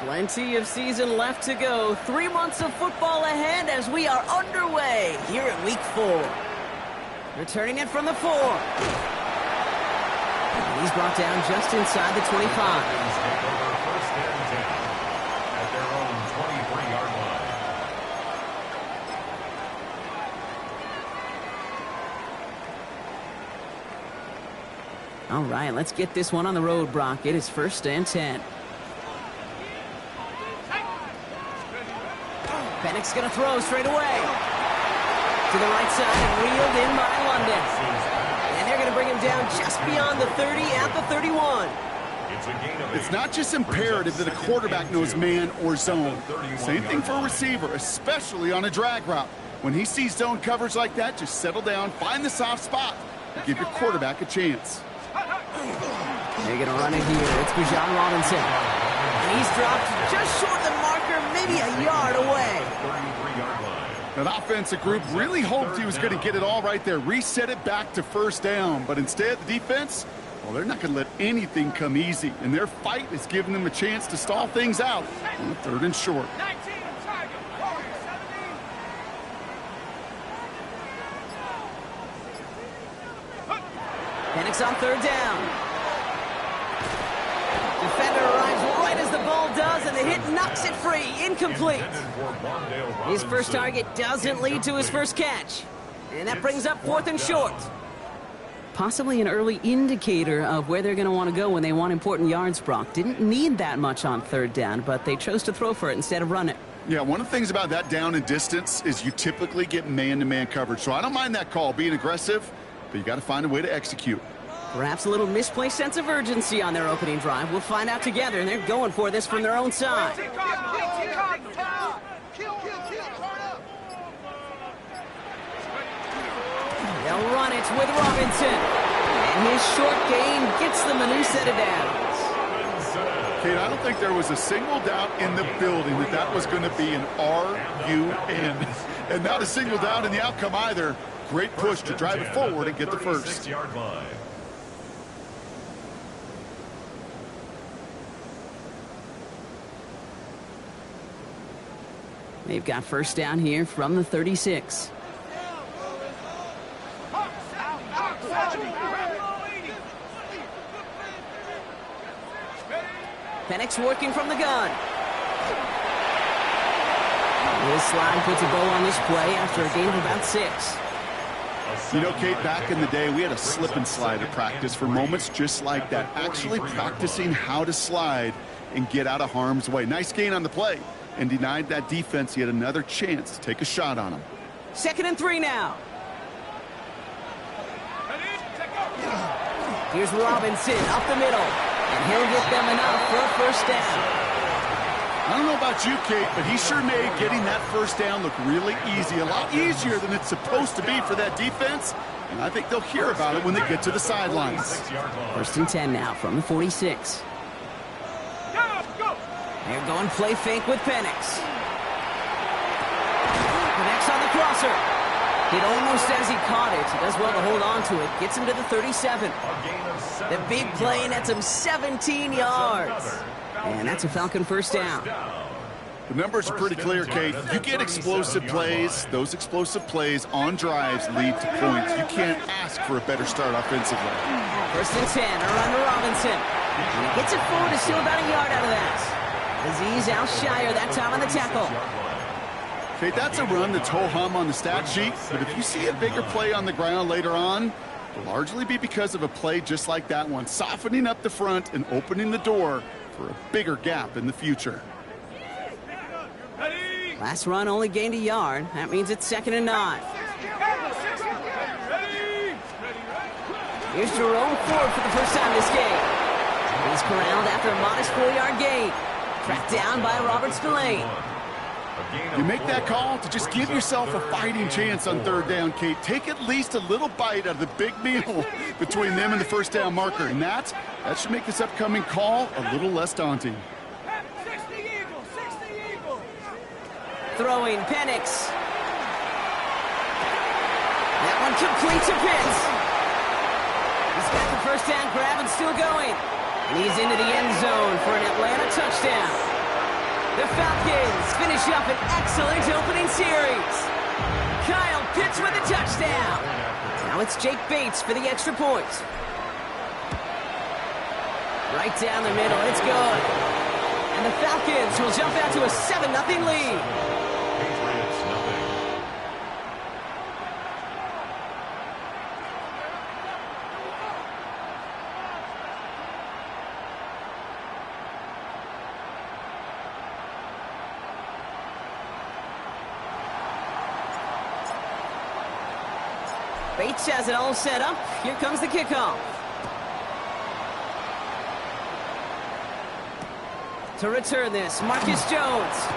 Plenty of season left to go. 3 months of football ahead as we are underway here in Week 4. Returning it from the 4. And he's brought down just inside the 25. All right, let's get this one on the road, Brock. It is 1st and 10. Penix going to throw straight away. To the right side and reeled in by London. And they're going to bring him down just beyond the 30 at the 31. It's not just imperative that a quarterback knows man or zone. Same thing for a receiver, especially on a drag route. When he sees zone coverage like that, just settle down, find the soft spot, and give your quarterback a chance. They're going to run it here. It's Bijan Robinson. And he's dropped just short of the marker, maybe a yard away. That offensive group really hoped he was going to get it all right there, reset it back to 1st down. But instead, the defense, well, they're not going to let anything come easy. And their fight is giving them a chance to stall things out on 3rd and short. Penix on 3rd down. Defender arrives right as the ball does, and the hit knocks it free. Incomplete. His first target doesn't lead to his first catch. And that brings up 4th and short. Possibly an early indicator of where they're going to want to go when they want important yards, Brock. Didn't need that much on 3rd down, but they chose to throw for it instead of run it. Yeah, one of the things about that down and distance is you typically get man-to-man coverage. So I don't mind that call, being aggressive, but you got to find a way to execute. Perhaps a little misplaced sense of urgency on their opening drive. We'll find out together, and they're going for this from their own side. They'll run it with Robinson. And his short gain gets them a new set of downs. Kate, I don't think there was a single doubt in the building that that was going to be an R-U-N. And not a single doubt in the outcome either. Great push to drive it forward and get the first. They've got 1st down here from the 36. Penix working from the gun. This slide puts a bow on this play after a gain of about 6. You know, Kate, back in the day, we had a slip and slide at practice for moments just like that. Actually practicing how to slide and get out of harm's way. Nice gain on the play. And denied that defense yet another chance to take a shot on him. 2nd and 3 now. Here's Robinson up the middle. And he'll get them enough for a 1st down. I don't know about you, Kate, but he sure made getting that 1st down look really easy. A lot easier than it's supposed to be for that defense. And I think they'll hear about it when they get to the sidelines. 1st and 10 now from the 46. They're going play fake with Penix. Penix on the crosser. Hit almost as he caught it. He does well to hold on to it. Gets him to the 37. The big play nets him 17 yards. And that's a Falcon 1st down. The numbers are pretty clear, Kate. You get explosive plays. Those explosive plays on drives lead to points. You can't ask for a better start offensively. 1st and 10. A run to Robinson. And he gets it forward to steal about a yard out of that. Azeez Al-Shaair that time on the tackle. Okay, that's a run that's ho-hum on the stat sheet, but if you see a bigger play on the ground later on, it'll largely be because of a play just like that one, softening up the front and opening the door for a bigger gap in the future. Last run only gained a yard. That means it's 2nd and 9. Here's Jerome Ford for the first time this game. He's corralled after a modest 4-yard gain. Tracked down by Robert Spillane. You make that call to just give yourself a fighting chance on 3rd down, Kate. Take at least a little bite out of the big meal between them and the 1st down marker. And that should make this upcoming call a little less daunting. Throwing Penix. That one complete to Pitts. He's got the 1st down grab and still going. And he's into the end zone for an Atlanta touchdown. The Falcons finish up an excellent opening series. Kyle Pitts with a touchdown. Now it's Jake Bates for the extra point. Right down the middle, it's good. And the Falcons will jump out to a 7-0 lead. Patriots nothing. Bates has it all set up. Here comes the kickoff. To return this, Marcus Jones.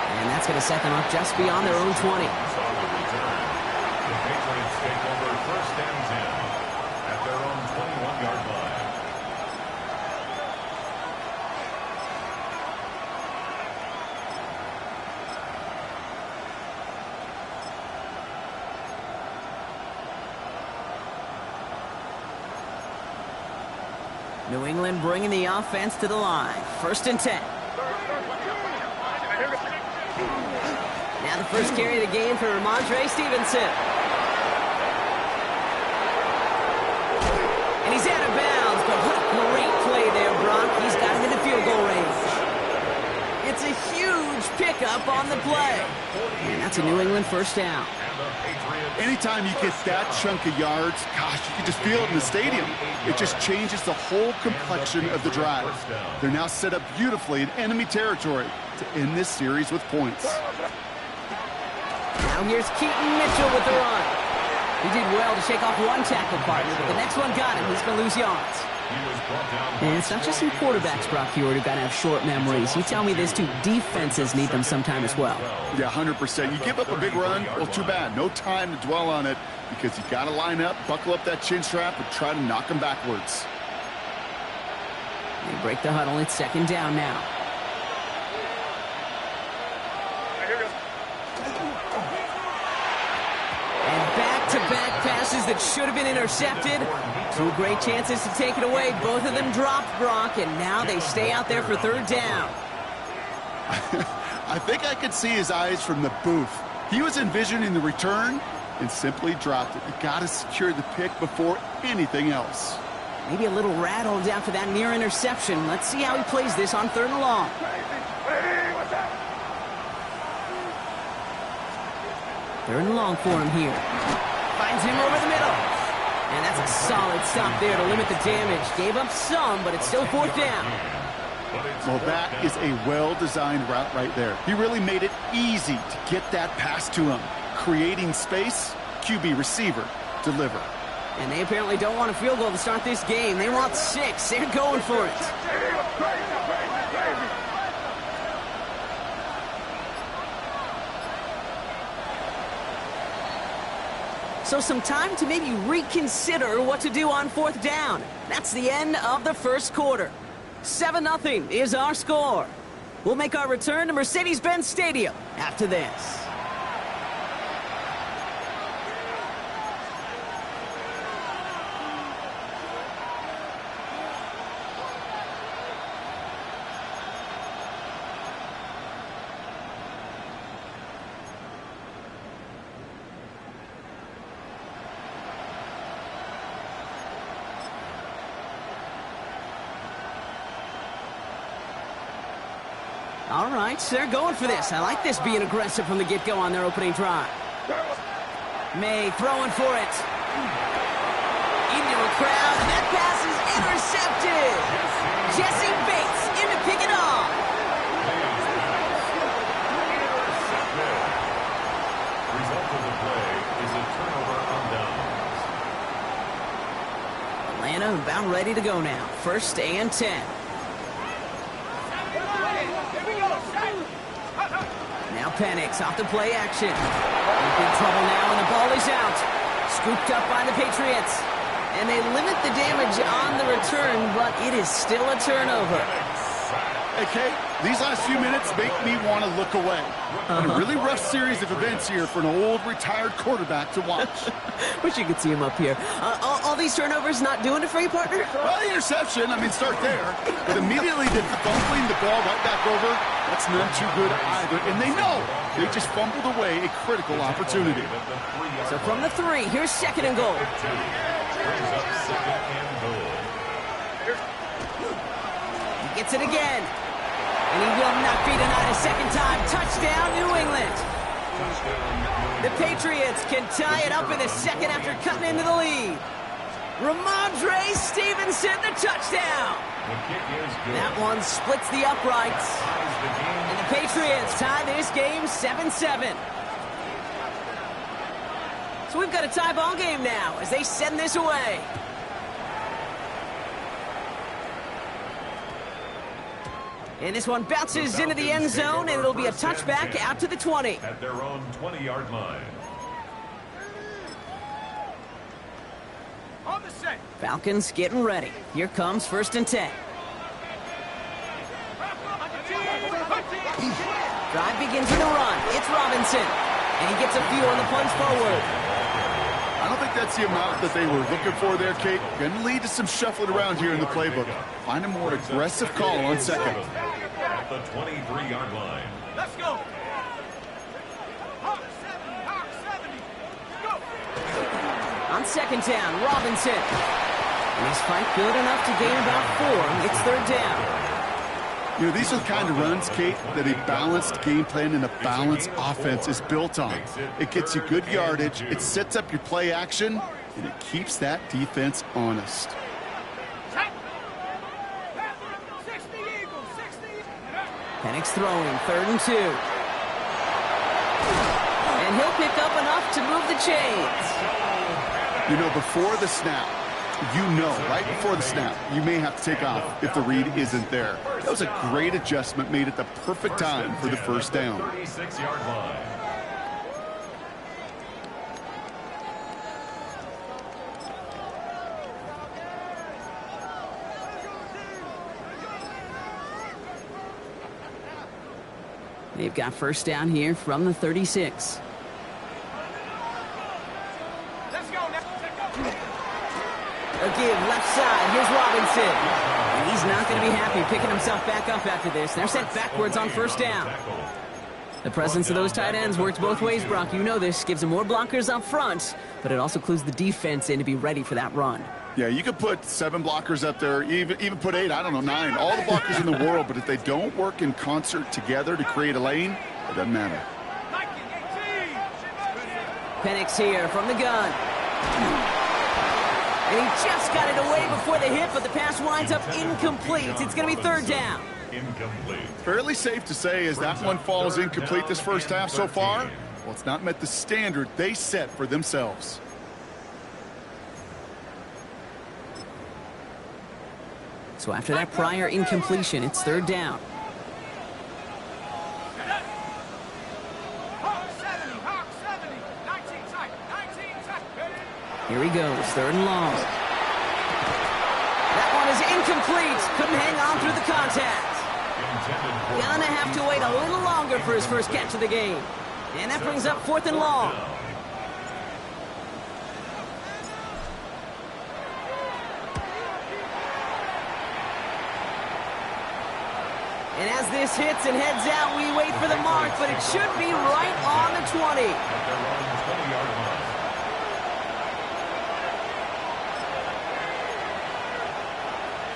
And that's going to set them up just beyond their own 20. Solid return. The Patriots take over first and 10 at their own 21-yard line. New England bringing the offense to the line. First and 10. Now the first carry of the game for Ramondre Stevenson. And he's out of bounds, but what a great play there, Brock. He's got him in the field goal range. It's a huge pickup on the play. And that's a New England first down. Anytime you get that chunk of yards, gosh, you can just feel it in the stadium. It just changes the whole complexion of the drive. They're now set up beautifully in enemy territory to end this series with points. Now here's Keaton Mitchell with the run. He did well to shake off one tackle partner, but the next one got him. He's going to lose yards. And it's not just some quarterbacks, Brock Huard, who've got to have short memories. You tell me this too, defenses need them sometime as well. Yeah, 100%. You give up a big run, well, too bad. No time to dwell on it because you got to line up, buckle up that chin strap, and try to knock them backwards. They break the huddle. It's second down now. And back-to-back passes that should have been intercepted. Two great chances to take it away. Both of them dropped, Brock, and now they stay out there for third down. I think I could see his eyes from the booth. He was envisioning the return and simply dropped it. You got to secure the pick before anything else. Maybe a little rattled after that near interception. Let's see how he plays this on third and long. Third and long for him here. Finds him over the middle. And that's a solid stop there to limit the damage. Gave up some, but it's still fourth down. Well, that is a well-designed route right there. He really made it easy to get that pass to him. Creating space, QB receiver, deliver. And they apparently don't want a field goal to start this game. They want 6. They're going for it. So some time to maybe reconsider what to do on fourth down. That's the end of the first quarter. 7-0 is our score. We'll make our return to Mercedes-Benz Stadium after this. All right, so they're going for this. I like this being aggressive from the get-go on their opening drive. May throwing for it. Into a crowd, and that pass is intercepted. Jesse Bates in to pick it off. Result of the play is a turnover on downs. Atlanta about ready to go now. First and 10. Now Penix off the play action. In big trouble now, and the ball is out. Scooped up by the Patriots. And they limit the damage on the return, but it is still a turnover. Okay, these last few minutes make me want to look away. A really rough series of events here for an old retired quarterback to watch. Wish you could see him up here. All these turnovers not doing it for you, partner? Well, the interception, I mean, start there. But immediately then fumbling the ball right back over, that's none too good either. And they know they just fumbled away a critical opportunity. So from the 3, here's 2nd and goal. Brings up 2nd and goal. He gets it again. And he will not be denied a second time. Touchdown, New England. The Patriots can tie it up in the 2nd after cutting into the lead. Ramondre Stevenson, the touchdown. The kick is good. That one splits the uprights. And the Patriots tie this game 7-7. So we've got a tie ball game now as they send this away. And this one bounces into the end zone, and it'll be a touchback out to the 20. At their own 20-yard line. On the set. Falcons getting ready. Here comes 1st and 10. Drive begins with a run. It's Robinson. And he gets a few on the punch forward. I don't think that's the amount that they were looking for there, Kate. Going to lead to some shuffling around here in the playbook. Find a more aggressive call on 2nd. At the 23-yard line. Let's go. Hawk 70, Hawk 70. Go. On 2nd down, Robinson. And he's fight good enough to gain about 4. It's 3rd down. You know, these are the kind of runs, Kate, that a balanced game plan and a balanced offense is built on. It gets you good yardage, it sets up your play action, and it keeps that defense honest. 60 Eagles, 60. Penix throwing, 3rd and 2. And he'll pick up enough to move the chains. You know, before the snap, you know, right before the snap, you may have to take off if the read isn't there. That was a great adjustment made at the perfect time for the 1st down. 36-yard line. They've got 1st down here from the 36. Let's go. A give left side. Here's Robinson. And he's not going to be happy picking himself back up after this. They're sent backwards on 1st down. The presence of those tight ends works both ways, Brock. You know this. Gives them more blockers up front, but it also clues the defense in to be ready for that run. Yeah, you could put 7 blockers up there, even put 8, I don't know, 9. All the blockers in the world, but if they don't work in concert together to create a lane, it doesn't matter. Penix here from the gun. And he just got it away before the hit, but the pass winds up incomplete. It's going to be 3rd down. Incomplete. Fairly safe to say as that one falls incomplete this 1st half so far, well, it's not met the standard they set for themselves. So after that prior incompletion, it's 3rd down. Hawk 70, Hawk 70. 19 tight, 19 tight. Here he goes, 3rd and long. That one is incomplete. Couldn't hang on through the contact. Gonna have to wait a little longer for his 1st catch of the game. And that brings up 4th and long. And as this hits and heads out, we wait for the mark, but it should be right on the 20. At their own 20-yard line.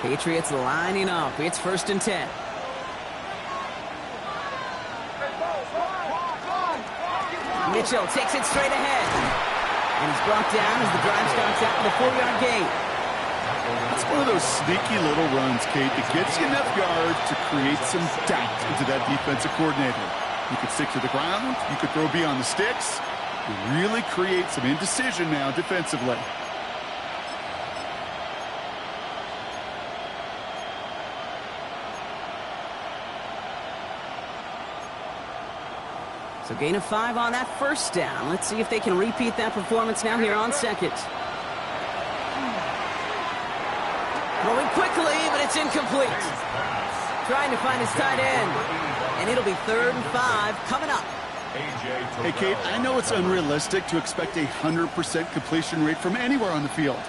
Patriots lining up. It's 1st and 10. Mitchell takes it straight ahead. And he's brought down as the drive starts out with a 4-yard gain. It's one of those sneaky little runs, Kate, that gets you enough yards to create some doubt into that defensive coordinator. You could stick to the ground. You could throw beyond the sticks. You really create some indecision now defensively. So gain of 5 on that 1st down. Let's see if they can repeat that performance now here on 2nd. Throwing quickly, but it's incomplete. trying to find his tight end. And it'll be 3rd and 5 coming up. Hey, Kate, I know it's unrealistic to expect a 100% completion rate from anywhere on the field.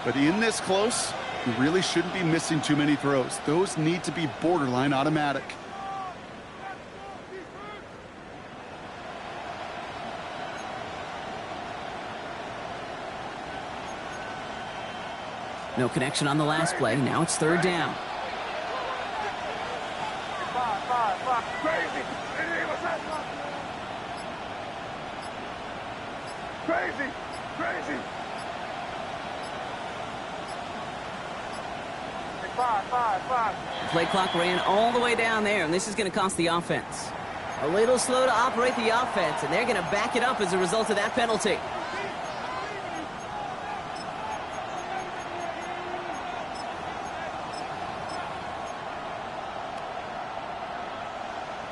But in this close, you really shouldn't be missing too many throws. Those need to be borderline automatic. No connection on the last play. Now it's 3rd down. Crazy! Five. The play clock ran all the way down there, and this is going to cost the offense. A little slow to operate the offense, and they're going to back it up as a result of that penalty.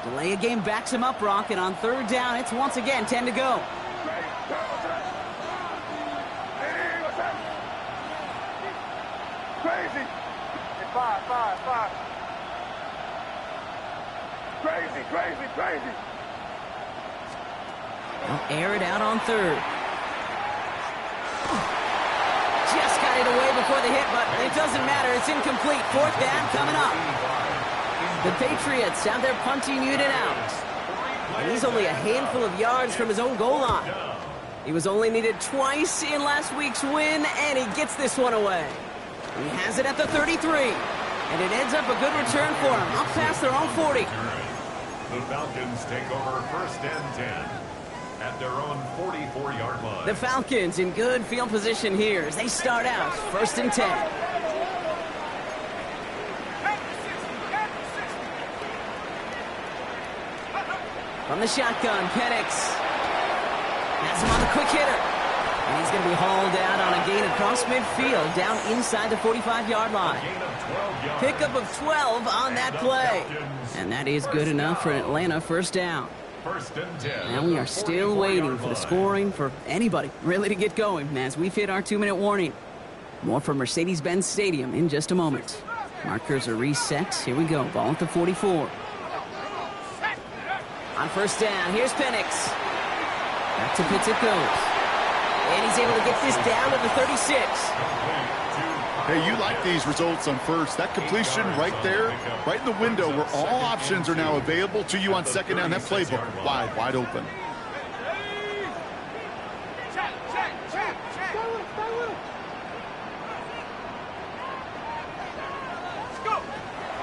Delay of game backs him up, Brock, and on 3rd down, it's once again 10 to go. Crazy! Five. Crazy! They'll air it out on 3rd. Just got it away before the hit, but it doesn't matter. It's incomplete. 4th down coming up. The Patriots have their punting unit out. And he's only a handful of yards from his own goal line. He was only needed twice in last week's win, and he gets this one away. He has it at the 33. And it ends up a good return for him, up past their own 40. The Falcons take over 1st and 10 at their own 44-yard line. The Falcons in good field position here as they start out 1st and 10. From the shotgun, Penix has him on the quick hitter. And he's going to be hauled out on a gain across midfield, down inside the 45-yard line. Pickup of 12 on that play. And that is good enough for an Atlanta 1st down. 1st and 10. Now we are still waiting for the scoring for anybody really to get going as we've hit our 2-minute warning. More from Mercedes-Benz Stadium in just a moment. Markers are reset. Here we go. Ball at the 44. On 1st down, here's Penix. Back to Pitts it goes. And he's able to get this down to the 36. Hey, you like these results on 1st. That completion right there, right in the window where all options are now available to you on 2nd down. That playbook wide open.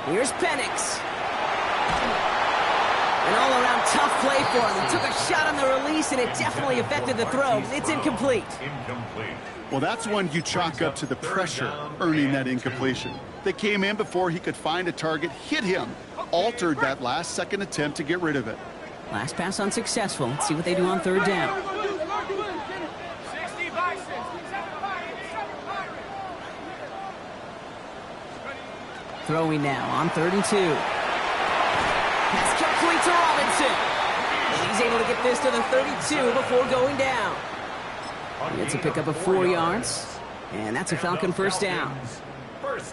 Here's Penix. An all-around tough play for him. He took a shot on the release, and it definitely affected the throw. It's incomplete. Well, that's one you chalk up to the pressure earning that incompletion. They came in before he could find a target, hit him, altered that last-second attempt to get rid of it. Last pass unsuccessful. Let's see what they do on 3rd down. Throwing now on 3rd and 2. Pass complete to Robinson. And he's able to get this to the 32 before going down. It's a pickup of 4 yards. And that's a Falcon 1st down.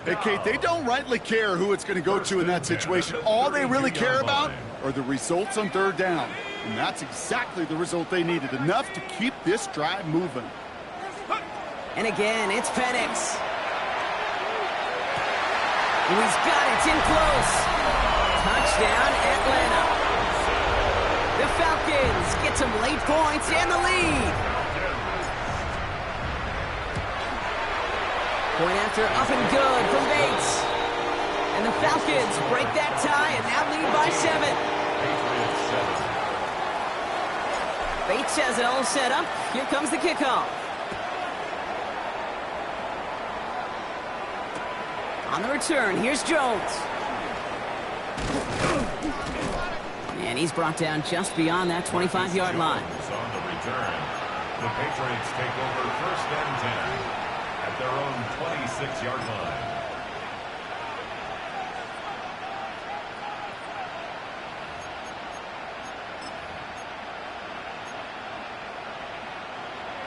Hey, Kate, they don't rightly care who it's going to go to in that situation. All they really care about are the results on 3rd down. And that's exactly the result they needed. Enough to keep this drive moving. And again, it's Penix. And he's got it. It's in close. Touchdown, Atlanta. The Falcons get some late points and the lead. Point after up and good from Bates. And the Falcons break that tie and now lead by 7. Bates has it all set up. Here comes the kickoff. On the return, here's Jones. And he's brought down just beyond that 25-yard line. On the return, the Patriots take over 1st and 10 at their own 26-yard line.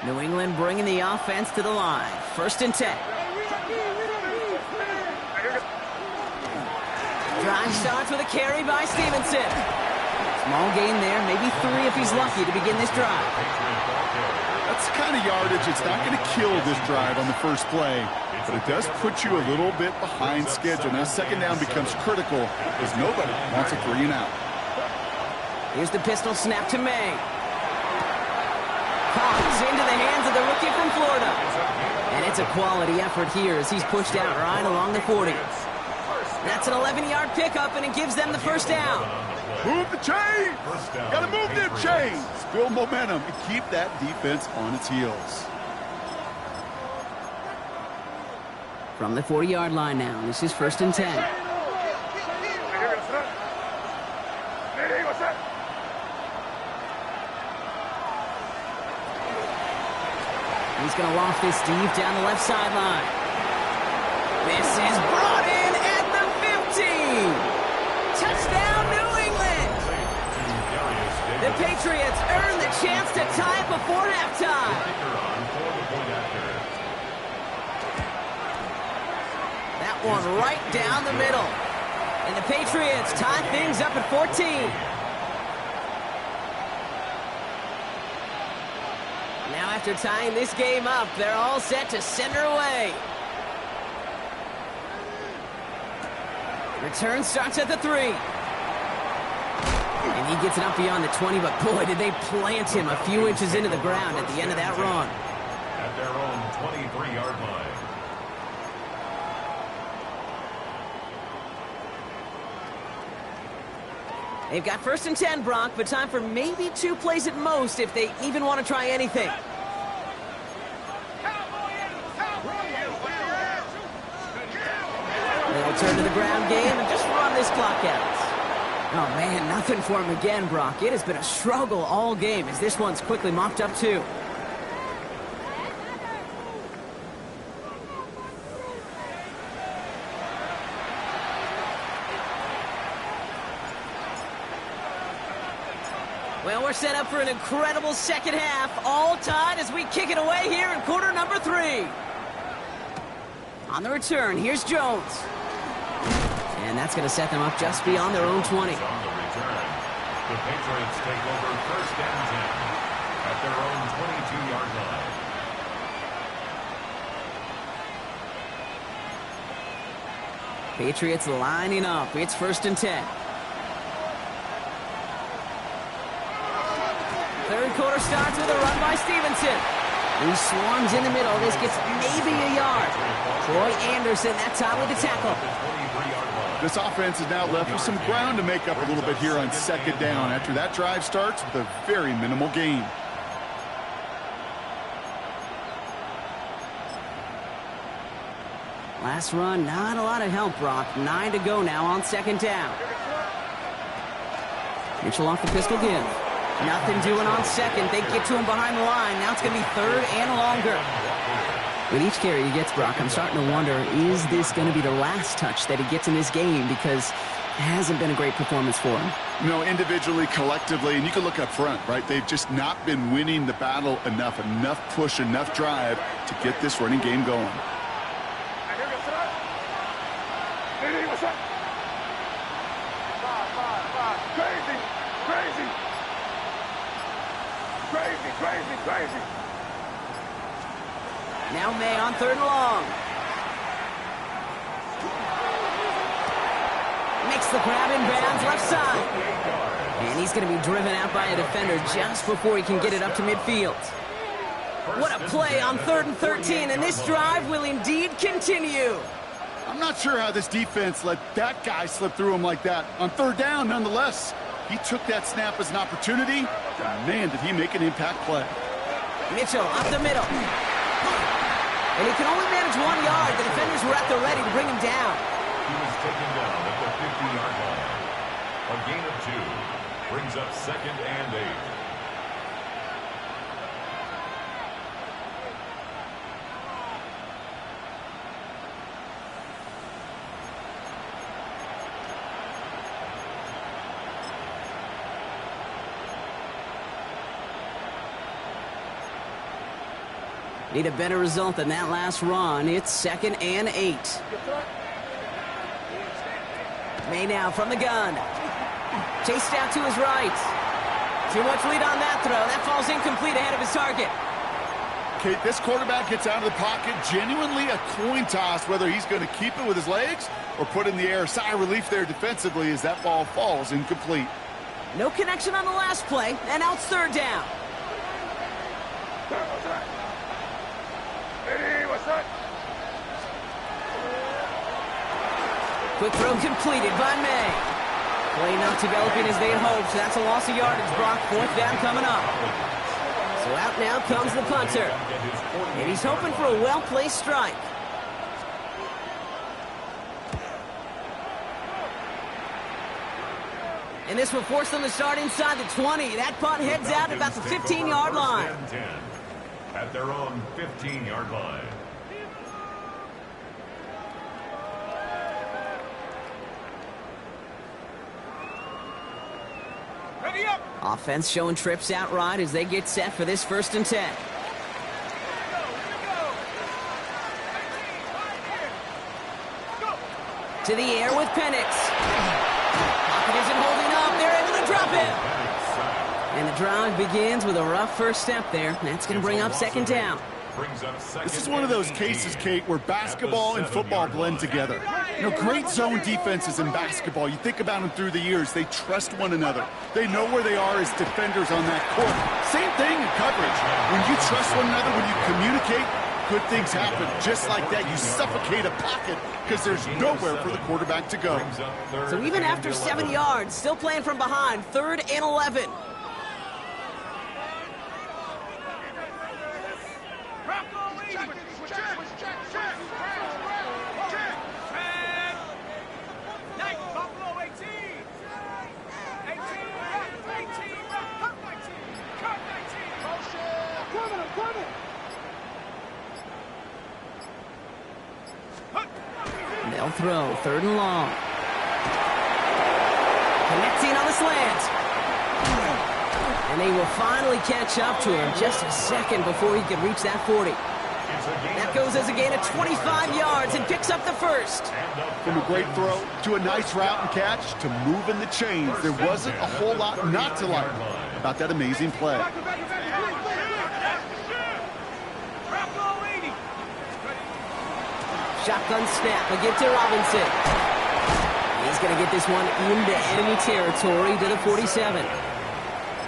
New England bringing the offense to the line. 1st and 10. Drive starts with a carry by Stevenson. Small gain there, maybe 3 if he's lucky to begin this drive. That's the kind of yardage it's not going to kill this drive on the first play, but it does put you a little bit behind schedule. Now second down becomes critical because nobody wants a 3 and out. Here's the pistol snap to May. Collins into the hands of the rookie from Florida. And it's a quality effort here as he's pushed out right along the 40. That's an 11-yard pickup, and it gives them the first down. Move the chains! Got to move them chains! Build momentum and keep that defense on its heels. From the 40-yard line now, this is 1st and 10. He's going to loft this deep down the left sideline. This is brought in at the 15. Touchdown, New England. The Patriots earn the chance to tie it before halftime. That one right down the middle. And the Patriots tie things up at 14. Now after tying this game up, they're all set to send her away. Return starts at the 3. And he gets it up beyond the 20, but boy, did they plant him a few inches into the ground at the end of that run. At their own 23-yard line. They've got 1st and 10, Brock, but time for maybe 2 plays at most if they even want to try anything. They'll turn to the ground game and just run this clock out. Oh, man, nothing for him again, Brock. It has been a struggle all game as this one's quickly mopped up, too. Well, we're set up for an incredible second half. All tied as we kick it away here in quarter number 3. On the return, here's Jones. And that's going to set them up just beyond their own 20. On the return, the Patriots take over 1st and 10 at their own 22-yard line. Patriots lining up. It's 1st and 10. Third quarter starts with a run by Stevenson. He swarms in the middle. This gets maybe a yard. Troy Anderson, that time with the tackle. This offense is now left with some ground to make up a little bit here on second down after that drive starts with a very minimal gain. Last run, not a lot of help, Brock. 9 to go now on second down. Mitchell off the pistol give. Nothing doing on second. They get to him behind the line. Now it's going to be 3rd and longer. With each carry he gets, Brock, I'm starting to wonder, is this going to be the last touch that he gets in this game? Because it hasn't been a great performance for him. You know, individually, collectively, and you can look up front, right? They've just not been winning the battle enough push, enough drive to get this running game going. Crazy. Now May on 3rd and long. Makes the grab in bounds left side. And he's going to be driven out by a defender just before he can get it up to midfield. What a play on 3rd and 13, and this drive will indeed continue. I'm not sure how this defense let that guy slip through him like that. On 3rd down, nonetheless, he took that snap as an opportunity. Man, did he make an impact play. Mitchell up the middle. And he can only manage 1 yard. The defenders were at the ready to bring him down. He was taken down at the 50-yard line. A gain of 2 brings up 2nd and 8. Need a better result than that last run. It's 2nd and 8. May now from the gun. Chased out to his right. Too much lead on that throw. That falls incomplete ahead of his target. Kate, this quarterback gets out of the pocket, genuinely a coin toss whether he's going to keep it with his legs or put it in the air. Sigh of relief there defensively as that ball falls incomplete. No connection on the last play, and now it's third down. Quick throw completed by May. Play not developing as they had hoped, so that's a loss of yardage. Brock, fourth down coming up. So out now comes the punter. And he's hoping for a well-placed strike. And this will force them to start inside the 20. That punt heads out at about the 15-yard line. At their own 15-yard line. Ready up. Offense showing trips out right as they get set for this 1st and 10. To the air with Penix. Pocket isn't holding up. They're able to drop him. And the drive begins with a rough first step there. That's going to bring up 2nd down. This is one of those cases, Kate, where basketball and football blend together. You know, great zone defenses in basketball. You think about them through the years. They trust one another. They know where they are as defenders on that court. Same thing in coverage. When you trust one another, when you communicate, good things happen. Just like that, you suffocate a pocket because there's nowhere for the quarterback to go. So even after 7 yards, still playing from behind, 3rd and 11. They'll throw, 3rd and long. Connecting on the slant. And they will finally catch up to him just a second before he can reach that 40. That goes as a gain of 25 yards and picks up the 1st. From a great throw to a nice route and catch to moving the chains, there wasn't a whole lot not to like about that amazing play. Shotgun snap, a give to Robinson. He's going to get this one into enemy territory to the 47.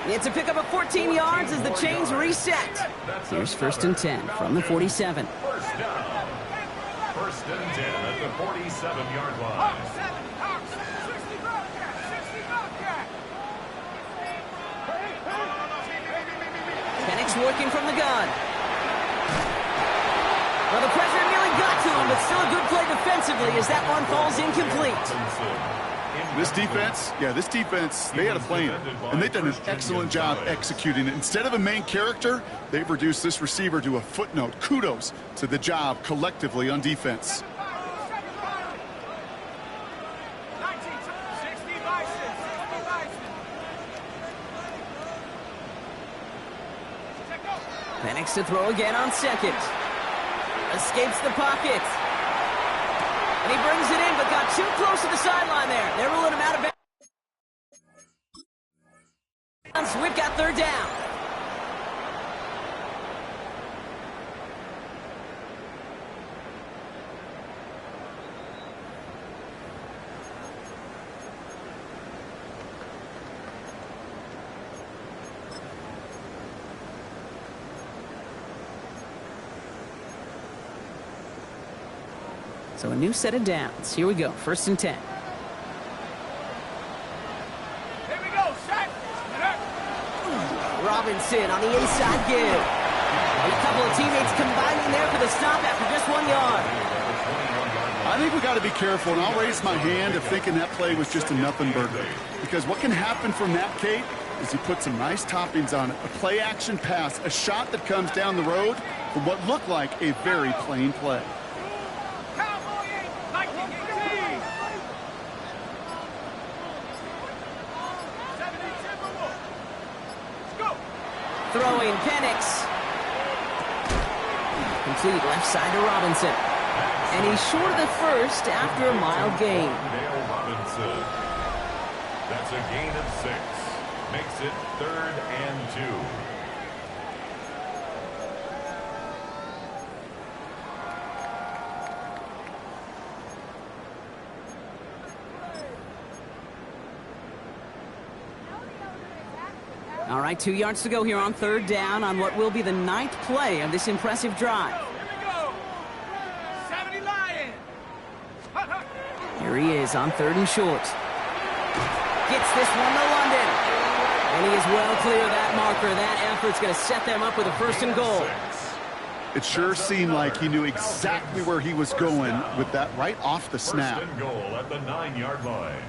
It's a pickup of 14 yards as the chains reset. Here's 1st and 10 from the 47. 1st down. 1st and 10 at the 47-yard line. Penix working from the gun. Well, the pressure nearly got to him, but still a good play defensively as that one falls incomplete. This defense, they had a plan, and they've done an excellent job executing it. Instead of a main character, they've reduced this receiver to a footnote. Kudos to the job collectively on defense. Penix to throw again on 2nd. Escapes the pocket. And he brings it in, but got too close to the sideline there. They're ruling him out of bounds. We've got 3rd down. So a new set of downs. Here we go. 1st and 10. Here we go, set. Robinson on the inside give. A couple of teammates combining there for the stop after just 1 yard. I think we got to be careful, and I'll raise my hand of thinking that play was just a nothing burger. Because what can happen from that, Kate, is you put some nice toppings on it. A play-action pass, a shot that comes down the road from what looked like a very plain play. Throwing Penix. Complete left side to Robinson. And he's short of the first after a mild gain. Dale Robinson. That's a gain of 6. Makes it 3rd and 2. All right, 2 yards to go here on 3rd down on what will be the 9th play of this impressive drive. Here we go. 70 Lions. Here he is on 3rd and short. Gets this one to London. And he is well clear of that marker. That effort's going to set them up with a 1st and goal. It sure seemed like he knew exactly where he was going with that right off the snap. 1st and goal at the 9-yard line.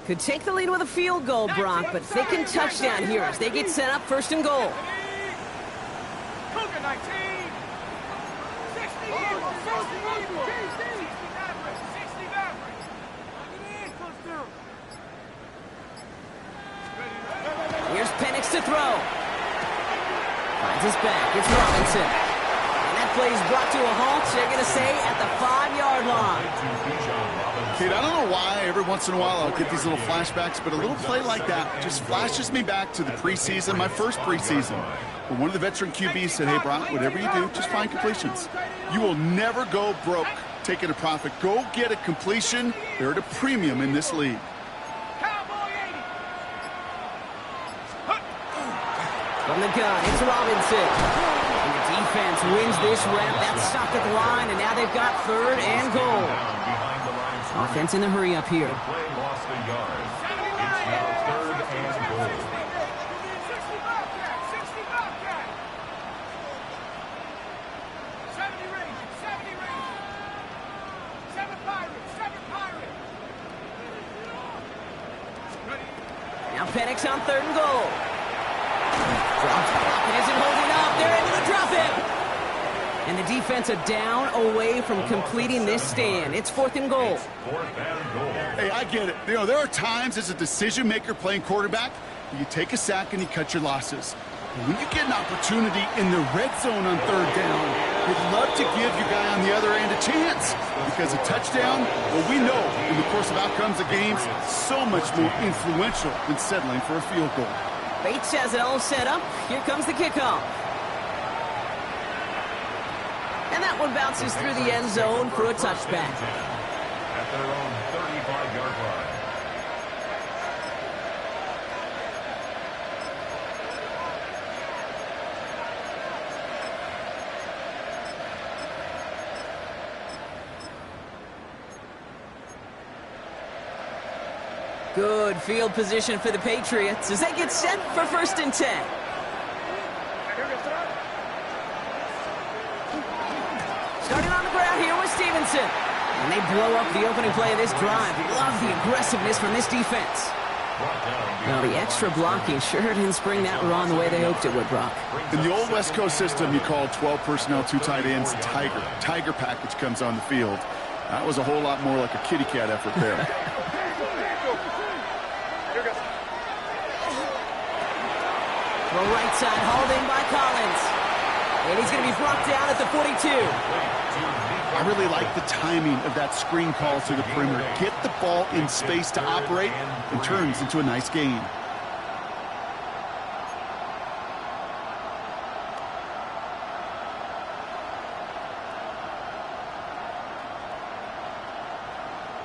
Could take the lead with a field goal, Brock, but thinking touchdown here as they get set up 1st and goal. Cougar 19. 60 Eagles. 60 Eagles. 60 Mavericks. 60 Mavericks. Here's Penix to throw. Finds his back. It's Robinson. And that play is brought to a halt, they're going to say, at the 5-yard line. Kid, I don't know why every once in a while I'll get these little flashbacks, but a little play like that just flashes me back to the preseason, my first preseason, where one of the veteran QBs said, hey, Brock, whatever you do, just find completions. You will never go broke taking a profit. Go get a completion. They're at a premium in this league. Cowboy 80. From the gun, it's Robinson. And the defense wins this rep. That's stopped at the line, and now they've got 3rd and goal. Offense in the hurry up here. The play lost a yard. It's now 3rd and goal. 60 Bobcat. 60 Bobcat. 70 Rangers. 70 Rangers. 7 Pirates. 7 Pirates. Ready. Now Penix on 3rd and goal. Drops back and isn't holding up. They're able to drop him. And the defense are down away from completing this stand. It's 4th and goal. 4th and goal. Hey, I get it. You know, there are times as a decision maker playing quarterback, you take a sack and you cut your losses. But when you get an opportunity in the red zone on 3rd down, you'd love to give your guy on the other end a chance. Because a touchdown, well, we know in the course of outcomes of games, so much more influential than settling for a field goal. Bates has it all set up. Here comes the kickoff. And that one bounces through the end zone for a touchback. At their own 35-yard line. Good field position for the Patriots as they get set for 1st and 10. Starting on the ground here with Stevenson. And they blow up the opening play of this drive. Love the aggressiveness from this defense. Well, the extra blocking sure didn't spring that run the way they hoped it would, Brock. In the old West Coast system, you called 12 personnel, 2 tight ends, Tiger. Tiger package comes on the field. That was a whole lot more like a kitty cat effort there. The right side hauled in by Collins. And he's going to be brought down at the 42. I really like the timing of that screen call to the perimeter. Get the ball in space to operate and turns into a nice gain.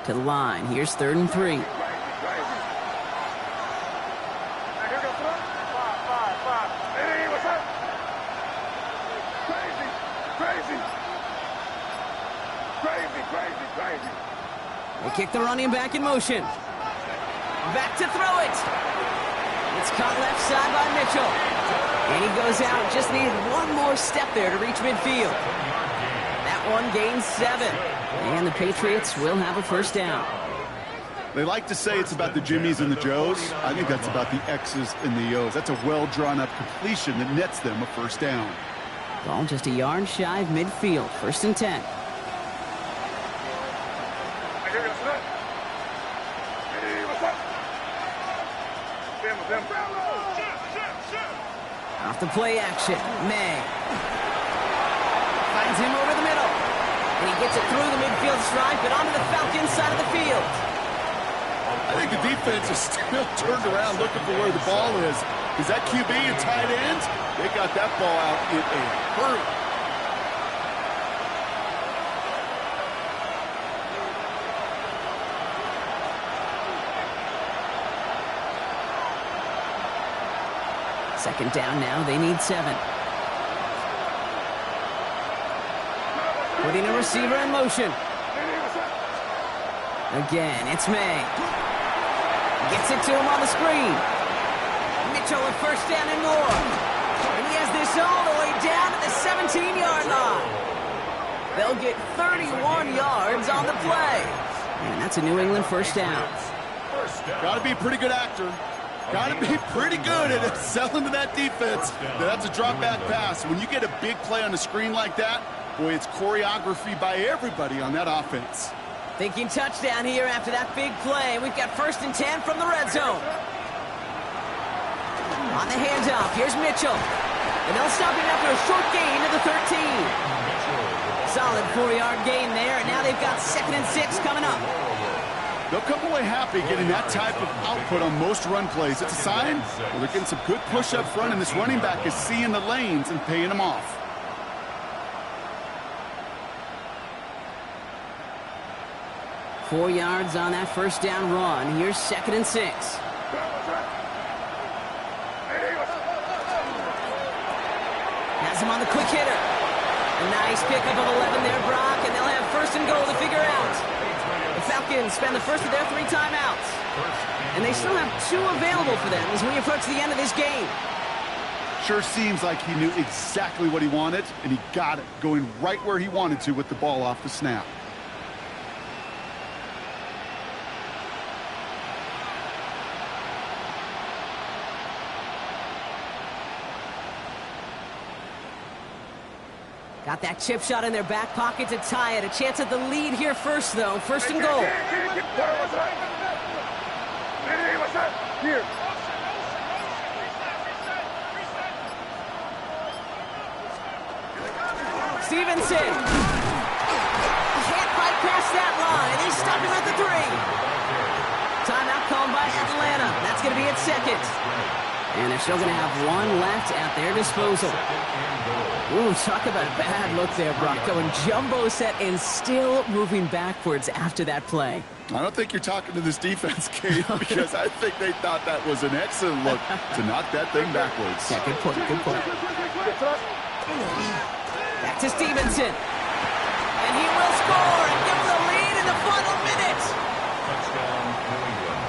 To the line. Here's 3rd and 3. They kick the running back in motion. Back to throw it. It's caught left side by Mitchell. And he goes out. Just needed one more step there to reach midfield. That one gains 7. And the Patriots will have a 1st down. They like to say it's about the Jimmies and the Joes. I think that's about the X's and the O's. That's a well-drawn-up completion that nets them a 1st down. Ball just a yard shy of midfield. 1st and 10. Off the play action, May. Finds him over the middle. And he gets it through the midfield stripe and onto the Falcons side of the field. I think the defense is still turned around looking for where the ball is. Is that QB and tight ends? They got that ball out in a hurry. Second down now, they need 7. Putting a receiver in motion. Again, it's May. Gets it to him on the screen. Mitchell with first down and more. And he has this all the way down to the 17-yard line. They'll get 31 yards on the play. And that's a New England first down. Got to be a pretty good actor. Got to be pretty good at selling to that defense. That's a drop back pass. When you get a big play on the screen like that, boy, it's choreography by everybody on that offense. Thinking touchdown here after that big play. We've got 1st and 10 from the red zone. On the handoff, here's Mitchell. And they'll stop him after a short gain to the 13. Solid 4-yard gain there, and now they've got 2nd and 6 coming up. They'll come away happy getting that type of output on most run plays. It's a sign, well, they're getting some good push up front, and this running back is seeing the lanes and paying them off. Four yards on that first down run. Here's 2nd and 6. Has him on the quick hitter. A nice pickup of 11 there, Brock, and they'll have 1st and goal to figure out. The Falcons spend the first of their 3 timeouts. And they still have 2 available for them as we approach the end of this game. Sure seems like he knew exactly what he wanted, and he got it, going right where he wanted to with the ball off the snap. Got that chip shot in their back pocket to tie it. A chance at the lead here first, though. 1st and goal. Here. Stevenson. Can't fight past that line. They stop him at the 3. Timeout called by Atlanta. That's going to be its 2nd. And they're still going to have 1 left at their disposal. Ooh, talk about a bad look there, Brock. Going jumbo set and still moving backwards after that play. I don't think you're talking to this defense, Kate, because I think they thought that was an excellent look to knock that thing backwards. Yeah, good point, good point. Back to Stevenson. And he will score and give them the lead in the final minute. Touchdown, New England.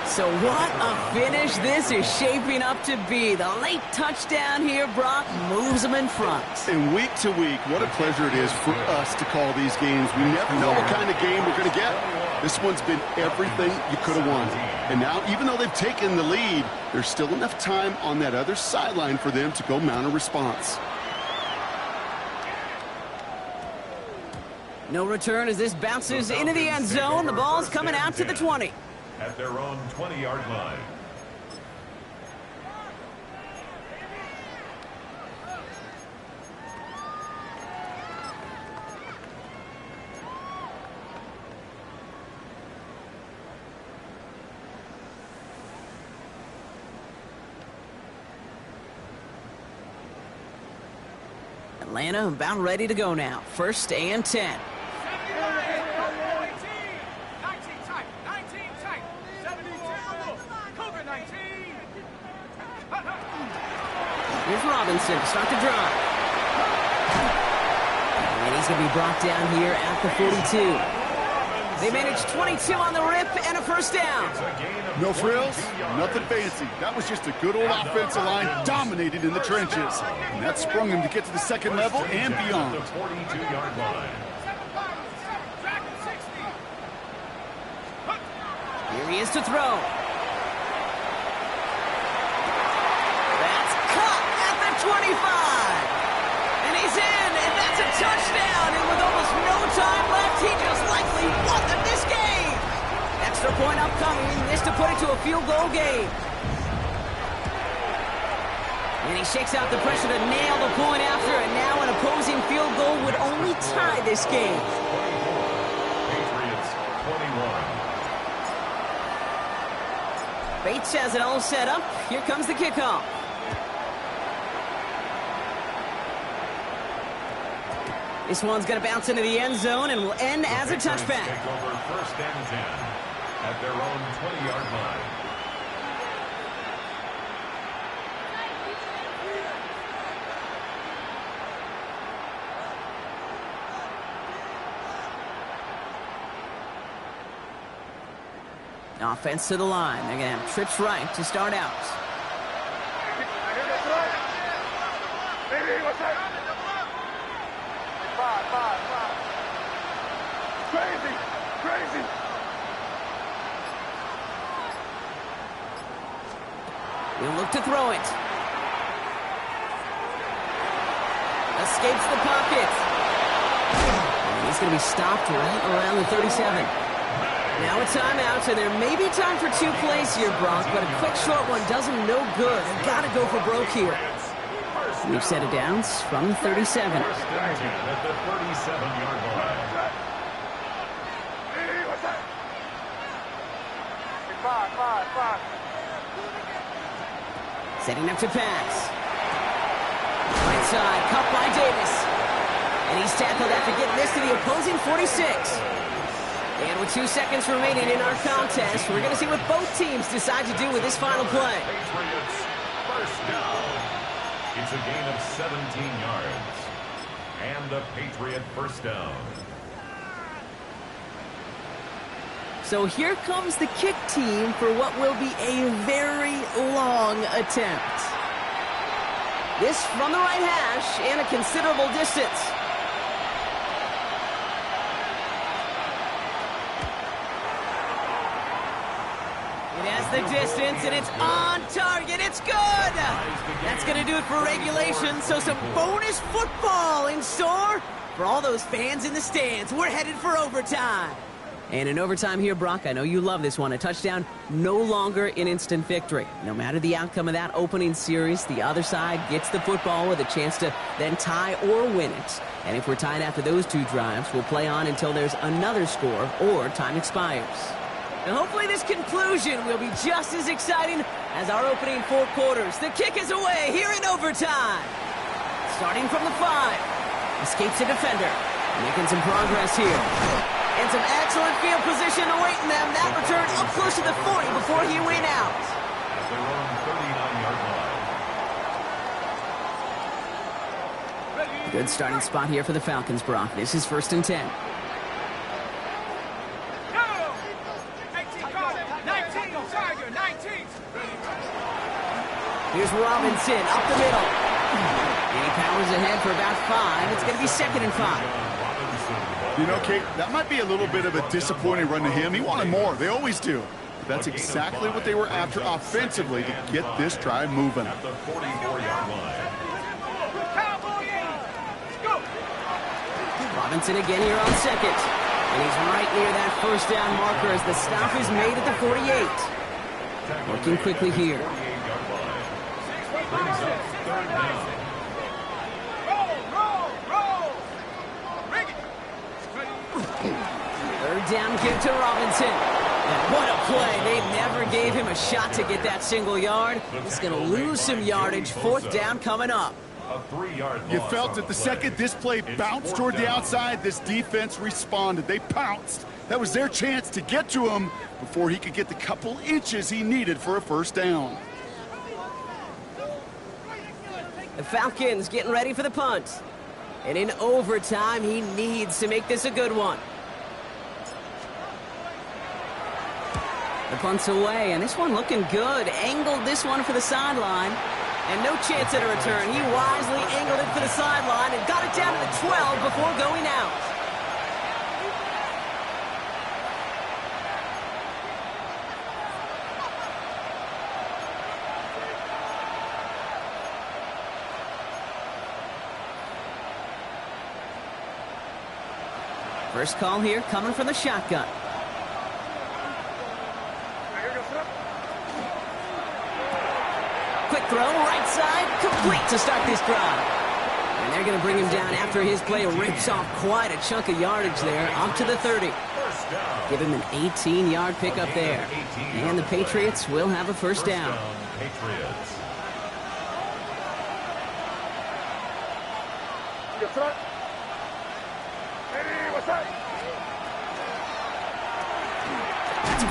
So what a finish this is shaping up to be. The late touchdown here, Brock, moves them in front. And week to week, what a pleasure it is for us to call these games. We never know what kind of game we're going to get. This one's been everything you could have wanted. And now, even though they've taken the lead, there's still enough time on that other sideline for them to go mount a response. No return as this bounces into the end zone. The ball's coming out to the 20. At their own 20-yard line. Atlanta about ready to go now. 1st and 10. Here's Robinson to start the drive. And he's going to be brought down here at the 42. They managed 22 on the rip and a first down. No frills, nothing fancy. That was just a good old offensive line dominated in the trenches. And that sprung him to get to the 2nd level and beyond. The 42-yard line. Here he is to throw. That's caught at the 25. And he's in, and that's a touchdown. And with almost no time left, he just likely won this game. Extra point upcoming. This to put it to a field goal game. And he shakes out the pressure to nail the point after, and now an opposing field goal would only tie this game. Patriots 21. Bates has it all set up. Here comes the kickoff. This one's going to bounce into the end zone and will end as a touchback. Take over first and 10 at their own 20-yard line. Offense to the line. They're going to have trips right to start out. Crazy! Crazy! He'll look to throw it. Escapes the pocket. And he's going to be stopped right around the 37. Now a timeout, so there may be time for 2 plays here, Brock, but a quick short one does him no good. They've got to go for broke here. We've set it down from the 37. First and 10 at the 37-yard line. Five. Setting up to pass. Right side, cut by Davis. And he's tackled after getting this to the opposing 46. And with 2 seconds remaining in our contest, we're going to see what both teams decide to do with this final play. Patriots first down. It's a gain of 17 yards. And a Patriot first down. So here comes the kick team for what will be a very long attempt. This from the right hash and a considerable distance. It has the distance, and it's on target. It's good! That's going to do it for regulation, so some bonus football in store for all those fans in the stands. We're headed for overtime. And in overtime here, Brock, I know you love this one. A touchdown, no longer an instant victory. No matter the outcome of that opening series, the other side gets the football with a chance to then tie or win it. And if we're tied after those 2 drives, we'll play on until there's another score or time expires. And hopefully this conclusion will be just as exciting as our opening 4 quarters. The kick is away here in overtime. Starting from the 5. Escapes a defender. Making some progress here. And some excellent field position awaiting them. That return up close to the 40 before he went out. At their own 39-yard line. Good starting spot here for the Falcons, Brock. This is first and 10. 19. Here's Robinson up the middle. And he powers ahead for about 5. It's going to be second and 5. You know, Kate, that might be a little bit of a disappointing run to him. He wanted more. They always do. But that's exactly what they were after offensively to get this drive moving. At the 44-yard line. Robinson again here on second. And he's right near that first down marker as the stop is made at the 48. Working quickly here. 48-yard line. Brings up third down. Third down give to Robinson. And what a play. They never gave him a shot to get that single yard. He's going to lose some yardage. Fourth down coming up. A 3-yard You loss. felt it the second this play bounced toward the outside, this defense responded. They pounced. That was their chance to get to him before he could get the couple inches he needed for a first down. The Falcons getting ready for the punt. And in overtime, he needs to make this a good one. The punt's away, and this one looking good. Angled this one for the sideline. And no chance at a return. He wisely angled it for the sideline and got it down to the 12 before going out. First call here coming from the shotgun. Quick throw, right side, complete to start this drive. And they're going to bring him down after his play rips off quite a chunk of yardage there, up to the 30. Give him an 18-yard pickup there. And the Patriots will have a first down. Patriots.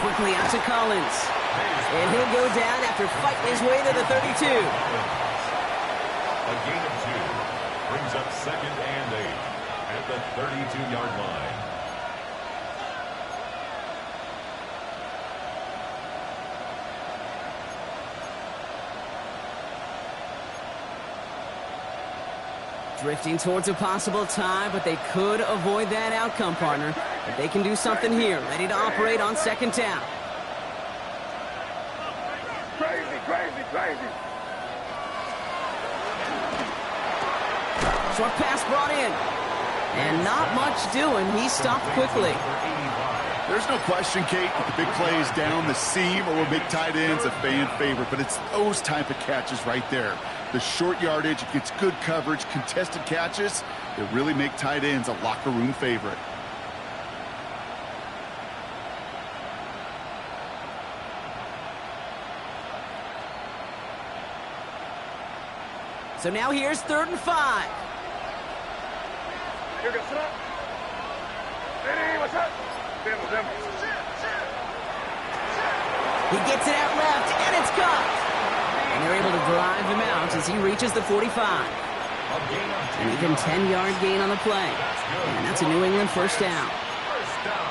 Quickly out to Collins. And he'll go down after fighting his way to the 32. A gain of 2 brings up 2nd and 8 at the 32-yard line. Drifting towards a possible tie, but they could avoid that outcome, partner. But they can do something here. Ready to operate on 2nd down. Crazy, crazy, crazy. Short pass brought in. And not much doing. He stopped quickly. There's no question, Kate, that the big plays down the seam or big tight ends a fan favorite, but it's those type of catches right there. The short yardage, it gets good coverage, contested catches that really make tight ends a locker room favorite. So now here's 3rd and 5. Here goes up. Hey, what's up? He gets it out left, and it's caught. And they're able to drive him out as he reaches the 45. An even 10-yard gain on the play. And that's a New England first down.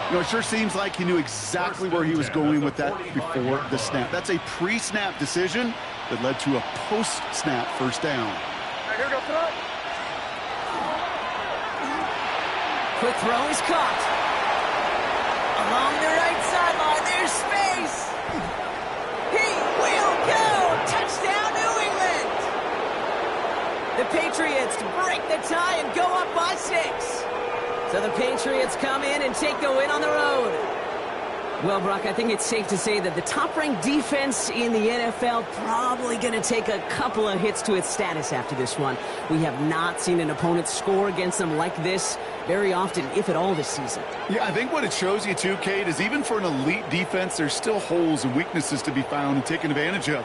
You know, it sure seems like he knew exactly where he was going with that before the snap. That's a pre-snap decision that led to a post-snap first down. Here goes up. Quick throw is caught. Along the right sideline, there's space. He will go. Touchdown, New England. The Patriots break the tie and go up by 6. So the Patriots come in and take the win on the road. Well, Brock, I think it's safe to say that the top-ranked defense in the NFL probably going to take a couple of hits to its status after this one. We have not seen an opponent score against them like this very often, if at all, this season. Yeah, I think what it shows you, too, Kate, is even for an elite defense, there's still holes and weaknesses to be found and taken advantage of.